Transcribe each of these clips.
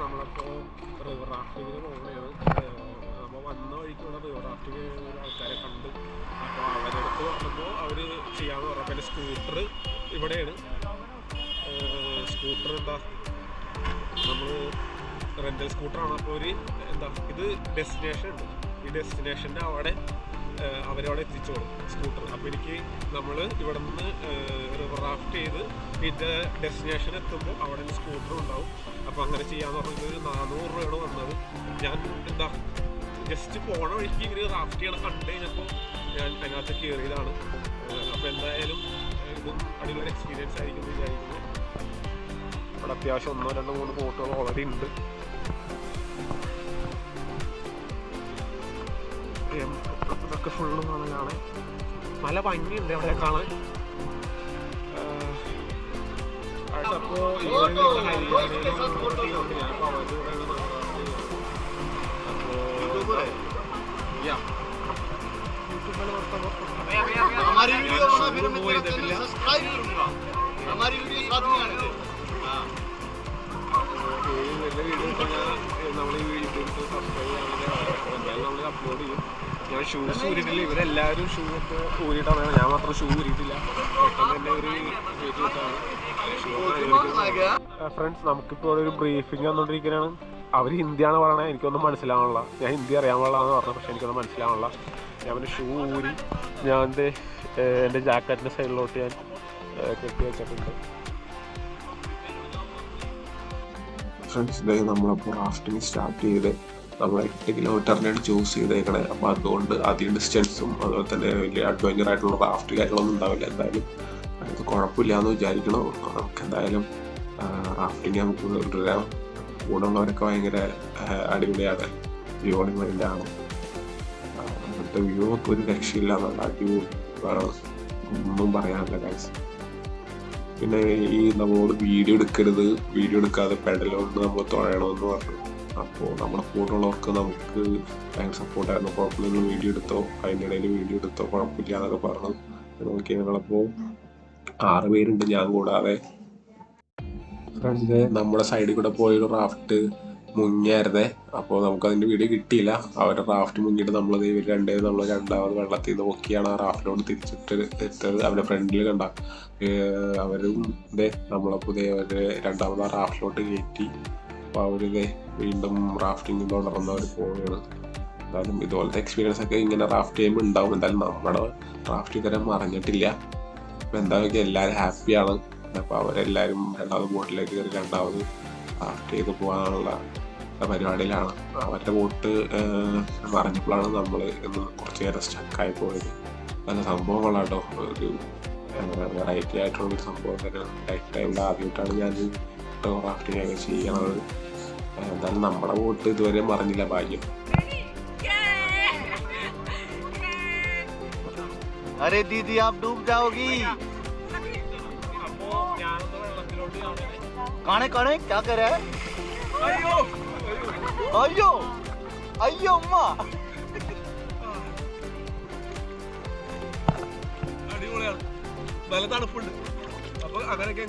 നമ്മളപ്പോൾ റിവർ റാഫ്റ്റിങ്ങിന് പോകുകയാണ്. നമ്മൾ വന്ന വഴിക്കൂടെ റിവർ റാഫ്റ്റിങ് ആൾക്കാരെ കണ്ട്. അപ്പോൾ അവരടുത്ത് പറഞ്ഞപ്പോൾ അവർ ചെയ്യാമെന്ന് പറഞ്ഞു. പിന്നെ സ്കൂട്ടർ ഇവിടെയാണ്. സ്കൂട്ടർ എന്താ നമ്മൾ റെൻ്റൽ സ്കൂട്ടറാണ്. അപ്പോൾ ഒരു എന്താ ഇത് ഡെസ്റ്റിനേഷൻ ഉണ്ട്. ഈ ഡെസ്റ്റിനേഷൻ്റെ അവിടെ അവരവിടെ എത്തിച്ചോളും സ്കൂട്ടർ. അപ്പോൾ എനിക്ക് നമ്മൾ ഇവിടെ നിന്ന് റിവർ റാഫ്റ്റ് ചെയ്ത് പിന്നെ ഡെസ്റ്റിനേഷൻ എത്തുമ്പോൾ അവിടെ നിന്ന് സ്കൂട്ടറും ഉണ്ടാവും. അപ്പോൾ അങ്ങനെ ചെയ്യാമെന്ന് പറഞ്ഞത് ഒരു 400 രൂപയാണ് വന്നത്. ഞാൻ എന്താ ജസ്റ്റ് പോണ വഴിക്ക് ഇവർ റാഫ്റ്റ് ചെയ്യണം കണ്ടു കഴിഞ്ഞപ്പോൾ ഞാൻ അതിനകത്ത് കയറിയതാണ്. അപ്പോൾ എന്തായാലും ഇതും അടിപൊളി എക്സ്പീരിയൻസ് ആയിരിക്കും എന്ന് വിചാരിക്കുന്നു. ഇവിടെ അത്യാവശ്യം 1, 2, 3 ബോട്ടുകൾ ഓൾറെഡി ഉണ്ട്. ഇതൊക്കെ ഫുള്ള് കാണാൻ നല്ല ഭംഗിയുണ്ട് അവിടെ കാണാൻ. അപ്പോൾ നമ്മൾ ഈ വീഡിയോ സബ്സ്ക്രൈബ് ചെയ്യാൻ നമ്മൾ അപ്ലോഡ് ചെയ്യും. ഞാൻ ഷൂസ് ഊരിയിട്ടില്ല. ഇവരെല്ലാവരും ഷൂ ഒക്കെ ഊരിയിട്ടാണ്. ഞാൻ മാത്രം ഷൂ ഊരിയിട്ടില്ല. പെട്ടെന്ന് തന്നെ ഒരു ഫ്രണ്ട്സ് നമുക്കിപ്പോൾ ഒരു ബ്രീഫിങ് വന്നുകൊണ്ടിരിക്കുകയാണ്. അവർ ഹിന്ദിയാണ് പറയണത്. എനിക്കൊന്നും മനസ്സിലാവണില്ല. ഞാൻ ഹിന്ദി അറിയാൻ പാടില്ലാന്ന് പറഞ്ഞു. പക്ഷേ എനിക്കൊന്നും മനസ്സിലാവണില്ല. ഞാൻ പിന്നെ ഷൂ ഊരി ഞാൻ എൻ്റെ ജാക്കറ്റിൻ്റെ സൈഡിലോട്ട് ഞാൻ കെട്ടി വെച്ചിട്ടുണ്ട്. ഫ്രണ്ട്സ് നമ്മളപ്പോൾ റാഫ്റ്റിംഗ് സ്റ്റാർട്ട് ചെയ്ത് നമ്മൾ 8 കിലോമീറ്ററിനാണ് ചൂസ് ചെയ്തേക്കണേ. അപ്പോൾ അതുകൊണ്ട് അധികം ഡിസ്റ്റൻസും അതുപോലെ തന്നെ വലിയ അഡ്വഞ്ചർ ആയിട്ടുള്ള റാഫ്റ്റ് കാര്യങ്ങളൊന്നും ഉണ്ടാവില്ല. എന്തായാലും അത് കുഴപ്പമില്ല എന്ന് വിചാരിക്കണം. നമുക്ക് എന്തായാലും റാഫ്റ്റിംഗ് നമുക്ക് തുടരാം. കൂടെ ഉള്ളവരൊക്കെ ഭയങ്കര അടിപൊളിയാണ്. വ്യൂ അടിപൊളിയാണ്. അങ്ങനത്തെ വ്യൂ ഒക്കെ ഒരു രക്ഷയില്ല. നല്ല അടിപൊളിയാണ്, ഒന്നും പറയാനില്ല ഗൈസ്. പിന്നെ ഈ നമ്മളോട് വീഡിയോ എടുക്കരുത്, വീഡിയോ എടുക്കാതെ പെഡലോണ്ട് നമ്മൾ തുഴയണമെന്ന് പറഞ്ഞു. അപ്പോൾ നമ്മുടെ കൂടെയുള്ളവർക്ക് നമുക്ക് ഭയങ്കര സപ്പോർട്ടായിരുന്നു. കുഴപ്പമില്ല, വീഡിയോ എടുത്തോ, അതിൻ്റെ ഇടയിൽ വീഡിയോ എടുത്തോ, കുഴപ്പമില്ല എന്നൊക്കെ പറഞ്ഞു. നോക്കി ഞങ്ങളപ്പോൾ 6 പേരുണ്ട് ഞാൻ കൂടാതെ. ഫ്രണ്ട്സ് നമ്മുടെ സൈഡിൽ കൂടെ പോയൊരു റാഫ്റ്റ് മുങ്ങിയായിരുന്നേ. അപ്പോൾ നമുക്കതിൻ്റെ വീഡിയോ കിട്ടിയില്ല. അവരുടെ റാഫ്റ്റ് മുങ്ങിയിട്ട് നമ്മൾ രണ്ടാമത് വെള്ളത്തിൽ നിന്ന് നോക്കിയാണ് ആ റാഫ്റ്റിലോട്ട് തിരിച്ചിട്ട് എത്തത്. അവരുടെ ഫ്രണ്ടിൽ കണ്ട അവരും നമ്മളപ്പോൾ അവർ രണ്ടാമത് ആ റാഫ്റ്റിലോട്ട് കയറ്റി. അപ്പോൾ അവരിതേ വീണ്ടും റാഫ്റ്റിംഗ് തുടർന്നവർ പോവുകയാണ്. എന്തായാലും ഇതുപോലത്തെ എക്സ്പീരിയൻസ് ഒക്കെ ഇങ്ങനെ റാഫ്റ്റ് ചെയ്യുമ്പോൾ ഉണ്ടാവും. എന്തായാലും നമ്മുടെ റാഫ്റ്റ് ഇതുവരെ മറിഞ്ഞിട്ടില്ല. അപ്പോൾ എന്തായാലും എല്ലാവരും ഹാപ്പിയാണ്. അപ്പോൾ അവരെല്ലാവരും രണ്ടാമത് ബോട്ടിലേക്ക് കയറി രണ്ടാമത് റാഫ്റ്റ് ചെയ്ത് പോകാനുള്ള പരിപാടിയിലാണ്. അവരുടെ ബോട്ട് മറിഞ്ഞപ്പോഴാണ് നമ്മൾ ഇന്ന് കുറച്ച് നേരം സ്റ്റക്കായി പോയത്. നല്ല സംഭവങ്ങളാട്ടോ. ഒരു വെറൈറ്റി ആയിട്ടുള്ളൊരു സംഭവം തന്നെ. ലൈഫ് ടൈമിൽ ആദ്യമായിട്ടാണ് ഞാൻ റാഫ്റ്റിംഗ് ഒക്കെ ചെയ്യണത്. എന്തായാലും നമ്മുടെ ബോട്ട് ഇതുവരെ മറിഞ്ഞില്ല, ഭാഗ്യം. अरे दीदी आप डूब जाओगी। काने काने क्या कर रहा है? अयो अयो अयो अम्मा അടിപൊളിയാണ്, നല്ല തണുപ്പുണ്ട്. അപ്പൊ അങ്ങനെയൊക്കെ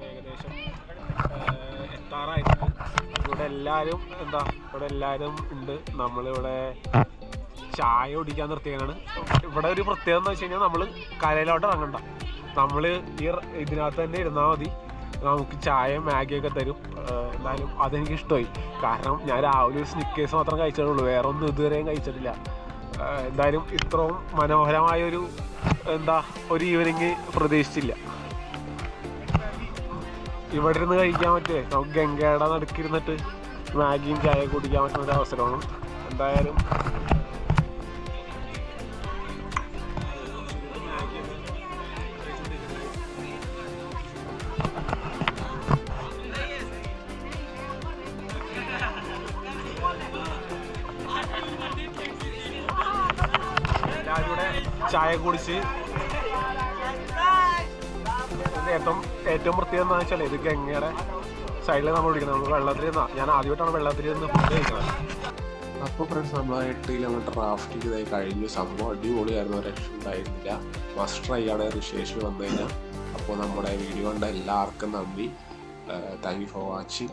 ഏകദേശം എത്താറായിട്ടുണ്ട്. ഇവിടെ എല്ലാവരും ഉണ്ട്. നമ്മളിവിടെ ചായ കുടിക്കാൻ നിർത്തിയാണ്. ഇവിടെ ഒരു പ്രത്യേകത എന്ന് വെച്ച് കഴിഞ്ഞാൽ നമ്മൾ കരയിലോട്ട് ഇറങ്ങണ്ട. നമ്മൾ ഇതിനകത്ത് തന്നെ ഇരുന്നാൽ മതി. നമുക്ക് ചായ മാഗിയൊക്കെ തരും. എന്തായാലും അതെനിക്ക് ഇഷ്ടമായി. കാരണം ഞാൻ രാവിലെ ഒരു സ്നിക്കേഴ്സ് മാത്രം കഴിച്ചിട്ടുള്ളൂ, വേറെ ഒന്നും ഇതുവരെയും കഴിച്ചിട്ടില്ല. എന്തായാലും ഇത്രയും മനോഹരമായൊരു ഒരു ഈവനിങ് പ്രതീക്ഷിച്ചില്ല. ഇവിടെ ഇരുന്ന് കഴിക്കാൻ പറ്റുമേ. നമുക്ക് ഗംഗയുടെ നടുക്കിരുന്നിട്ട് മാഗിയും ചായ കുടിക്കാൻ പറ്റുന്ന ഒരു അവസരമാണ്. എന്തായാലും ചായ കുടിച്ച് ഏറ്റവും പ്രത്യേകം എന്താണെന്ന് വെച്ചാൽ ഇത് ഗംഗയുടെ സൈഡിൽ നമ്മൾ കുടിക്കുന്നത്. നമ്മൾ വെള്ളത്തിൽ ഞാൻ ആദ്യമായിട്ടാണ് വെള്ളത്തിൽ നിന്ന് ഫുഡ് കഴിക്കുന്നത്. അപ്പോൾ ഫ്രണ്ട്സ് നമ്മൾ 8 കിലോമീറ്റർ റാഫ്റ്റിംഗ് ഇതായി കഴിഞ്ഞു. സംഭവം അടിപൊളിയായിരുന്നു, ഒരു രക്ഷ ഉണ്ടായിരുന്നില്ല. മസ്റ്റ് ട്രൈ ആണ് ഋഷികേശിൽ വന്നു കഴിഞ്ഞാൽ. അപ്പോൾ നമ്മുടെ വീഡിയോ കണ്ട എല്ലാവർക്കും നന്ദി. Thank you for watching.